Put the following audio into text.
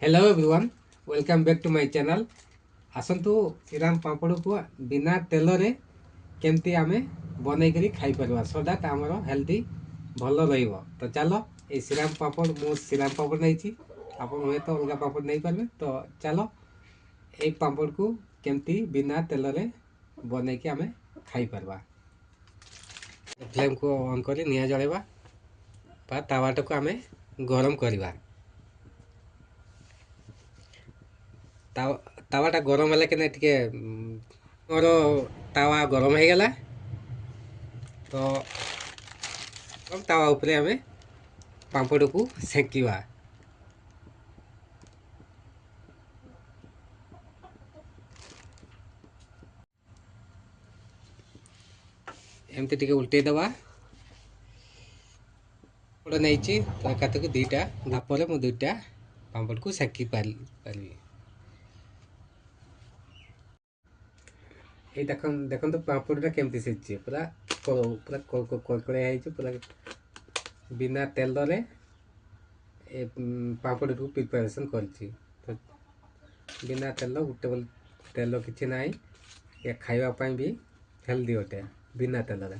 Hello everyone, welcome back to my channel. आसतु श्रीराम पापड़ को बिना तेल रे केमती आमे बनै करी खाई परवा सो दैट हमर हेल्दी भल रहिबो। तो चलो ए श्रीराम पापड़ मु श्रीराम पापड़ नै छी, आपन हुए तो अलगा पापड़ नै परबे। तो चलो ए पापड़ को केमती बिना तेल रे बनै के आमे खाई परवा। फ्लेम को ऑन करी निया जळेबा बा तावाटा को आमे गरम करवा। तावाटा गरम है कि मोर तावा गरम हो गला। तो तावा उपरे आमे पापड़ को सेकिवा। एमती टिके उल्टे दवा पापड़ नहीं तो एकात को दुईटा भापर मु दुईटा पापड़ को सेकी पारि। ये देखो तो पापड़ा केमती सीझे पूरा पूरा कड़कड़िया पूरा बिना तेल रे पापड़ को प्रिपरेशन कर बिना तेल गोटे तेल किसी ना ये खावाई भी हेल्दी अटे बिना तेल रे।